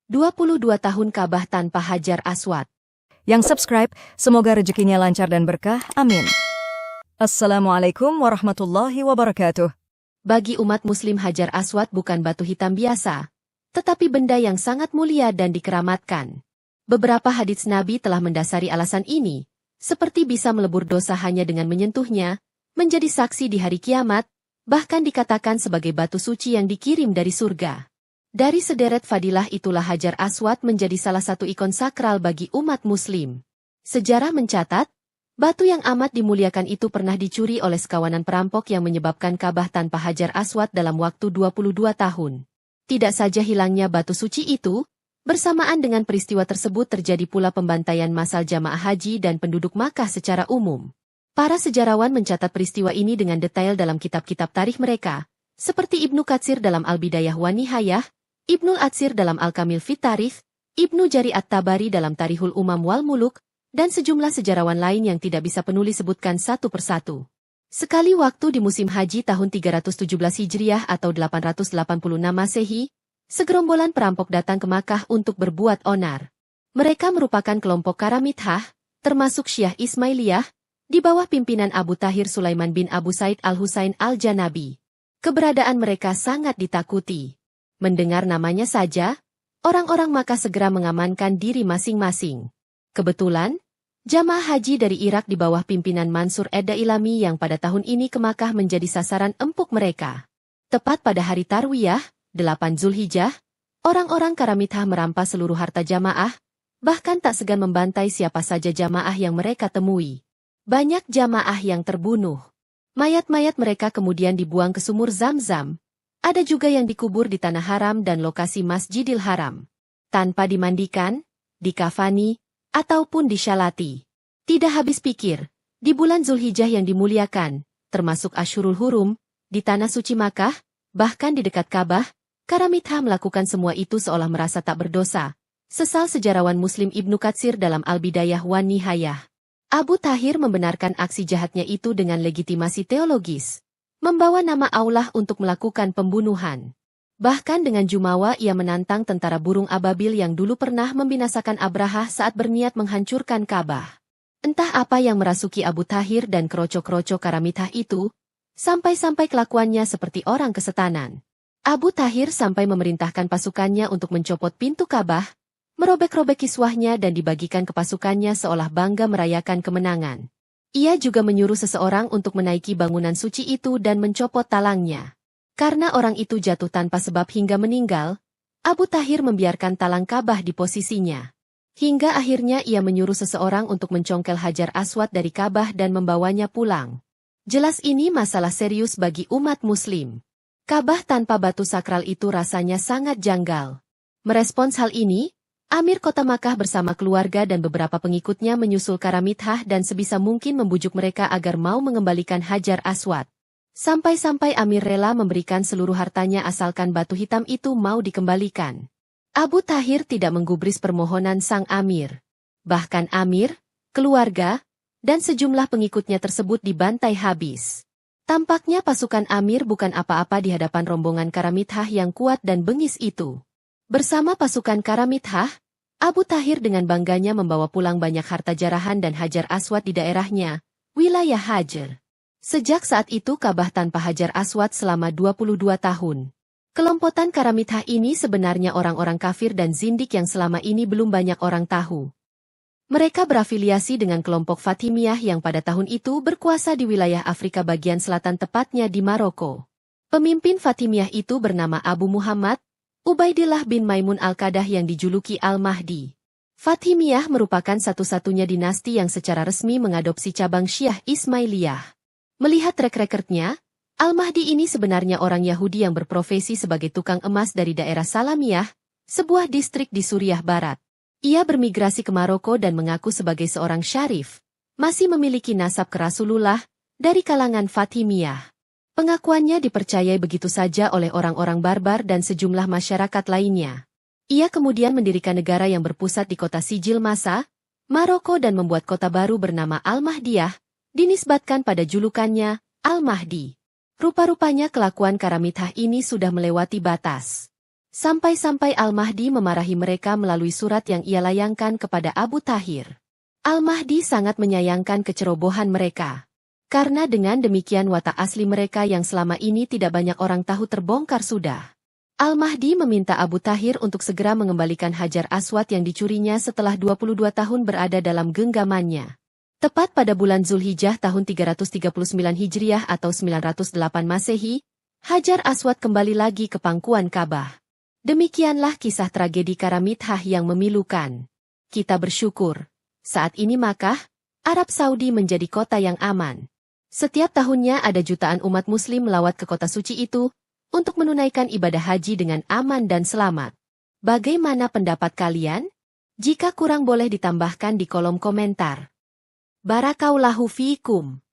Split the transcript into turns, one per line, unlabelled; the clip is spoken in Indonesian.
22 tahun Ka'bah tanpa Hajar Aswad.
Yang subscribe, semoga rezekinya lancar dan berkah, amin. Assalamualaikum warahmatullahi wabarakatuh.
Bagi umat muslim Hajar Aswad bukan batu hitam biasa, tetapi benda yang sangat mulia dan dikeramatkan. Beberapa hadits Nabi telah mendasari alasan ini, seperti bisa melebur dosa hanya dengan menyentuhnya, menjadi saksi di hari kiamat, bahkan dikatakan sebagai batu suci yang dikirim dari surga. Dari sederet fadilah itulah Hajar Aswad menjadi salah satu ikon sakral bagi umat muslim. Sejarah mencatat, batu yang amat dimuliakan itu pernah dicuri oleh sekawanan perampok yang menyebabkan Ka'bah tanpa Hajar Aswad dalam waktu 22 tahun. Tidak saja hilangnya batu suci itu, bersamaan dengan peristiwa tersebut terjadi pula pembantaian massal jamaah haji dan penduduk Makkah secara umum. Para sejarawan mencatat peristiwa ini dengan detail dalam kitab-kitab tarikh mereka, seperti Ibnu Katsir dalam Al-Bidayah wa Nihayah, Ibnul Atsir dalam Al-Kamil fit Tarikh, Ibnu Jari At-Tabari dalam Tarikhul Umam wal Muluk, dan sejumlah sejarawan lain yang tidak bisa penulis sebutkan satu persatu. Sekali waktu di musim haji tahun 317 Hijriah atau 886 Masehi, segerombolan perampok datang ke Makkah untuk berbuat onar. Mereka merupakan kelompok Karamithah, termasuk Syiah Ismailiyah, di bawah pimpinan Abu Tahir Sulaiman bin Abu Said Al-Husain Al-Janabi. Keberadaan mereka sangat ditakuti. Mendengar namanya saja, orang-orang Makkah segera mengamankan diri masing-masing. Kebetulan, jamaah haji dari Irak di bawah pimpinan Mansur Ed-Dailami yang pada tahun ini ke Makkah menjadi sasaran empuk mereka. Tepat pada hari Tarwiyah, 8 Zulhijjah, orang-orang Karamithah merampas seluruh harta jamaah, bahkan tak segan membantai siapa saja jamaah yang mereka temui. Banyak jamaah yang terbunuh. Mayat-mayat mereka kemudian dibuang ke sumur Zam-Zam. Ada juga yang dikubur di Tanah Haram dan lokasi Masjidil Haram. Tanpa dimandikan, dikafani, ataupun disyalati. Tidak habis pikir, di bulan Zulhijjah yang dimuliakan, termasuk Asyurul Hurum, di Tanah Suci Makkah, bahkan di dekat Ka'bah, Karamithah melakukan semua itu seolah merasa tak berdosa. Sesal sejarawan Muslim Ibnu Katsir dalam Al-Bidayah wa Nihayah. Abu Tahir membenarkan aksi jahatnya itu dengan legitimasi teologis. Membawa nama Allah untuk melakukan pembunuhan. Bahkan dengan jumawa ia menantang tentara burung ababil yang dulu pernah membinasakan Abrahah saat berniat menghancurkan Ka'bah. Entah apa yang merasuki Abu Tahir dan kroco-kroco Karamithah itu, sampai-sampai kelakuannya seperti orang kesetanan. Abu Tahir sampai memerintahkan pasukannya untuk mencopot pintu Ka'bah, merobek-robek kiswahnya dan dibagikan ke pasukannya seolah bangga merayakan kemenangan. Ia juga menyuruh seseorang untuk menaiki bangunan suci itu dan mencopot talangnya. Karena orang itu jatuh tanpa sebab hingga meninggal, Abu Tahir membiarkan talang Ka'bah di posisinya. Hingga akhirnya ia menyuruh seseorang untuk mencongkel Hajar Aswad dari Ka'bah dan membawanya pulang. Jelas ini masalah serius bagi umat muslim. Ka'bah tanpa batu sakral itu rasanya sangat janggal. Merespons hal ini, Amir Kota Makkah bersama keluarga dan beberapa pengikutnya menyusul Karamithah dan sebisa mungkin membujuk mereka agar mau mengembalikan Hajar Aswad. Sampai-sampai Amir rela memberikan seluruh hartanya asalkan batu hitam itu mau dikembalikan. Abu Tahir tidak menggubris permohonan sang Amir. Bahkan Amir, keluarga, dan sejumlah pengikutnya tersebut dibantai habis. Tampaknya pasukan Amir bukan apa-apa di hadapan rombongan Karamithah yang kuat dan bengis itu. Bersama pasukan Karamithah, Abu Tahir dengan bangganya membawa pulang banyak harta jarahan dan Hajar Aswad di daerahnya, wilayah Hajar. Sejak saat itu Ka'bah tanpa Hajar Aswad selama 22 tahun. Kelompokan Karamithah ini sebenarnya orang-orang kafir dan zindik yang selama ini belum banyak orang tahu. Mereka berafiliasi dengan kelompok Fatimiyah yang pada tahun itu berkuasa di wilayah Afrika bagian selatan tepatnya di Maroko. Pemimpin Fatimiyah itu bernama Abu Muhammad Ubaidillah bin Maimun Al-Qadah yang dijuluki Al-Mahdi. Fatimiyah merupakan satu-satunya dinasti yang secara resmi mengadopsi cabang Syiah Ismailiyah. Melihat track record-nya, Al-Mahdi ini sebenarnya orang Yahudi yang berprofesi sebagai tukang emas dari daerah Salamiyah, sebuah distrik di Suriah Barat. Ia bermigrasi ke Maroko dan mengaku sebagai seorang syarif, masih memiliki nasab ke Rasulullah, dari kalangan Fatimiyah. Pengakuannya dipercayai begitu saja oleh orang-orang barbar dan sejumlah masyarakat lainnya. Ia kemudian mendirikan negara yang berpusat di kota Sijil Masa, Maroko dan membuat kota baru bernama Al-Mahdiyah, dinisbatkan pada julukannya, Al-Mahdi. Rupa-rupanya kelakuan Karamithah ini sudah melewati batas. Sampai-sampai Al-Mahdi memarahi mereka melalui surat yang ia layangkan kepada Abu Tahir. Al-Mahdi sangat menyayangkan kecerobohan mereka. Karena dengan demikian watak asli mereka yang selama ini tidak banyak orang tahu terbongkar sudah. Al-Mahdi meminta Abu Tahir untuk segera mengembalikan Hajar Aswad yang dicurinya setelah 22 tahun berada dalam genggamannya. Tepat pada bulan Zulhijjah tahun 339 Hijriah atau 908 Masehi, Hajar Aswad kembali lagi ke pangkuan Ka'bah. Demikianlah kisah tragedi Karamithah yang memilukan. Kita bersyukur, saat ini Makkah, Arab Saudi menjadi kota yang aman. Setiap tahunnya ada jutaan umat muslim melawat ke kota suci itu, untuk menunaikan ibadah haji dengan aman dan selamat. Bagaimana pendapat kalian? Jika kurang boleh ditambahkan di kolom komentar. Barakallahu fiikum.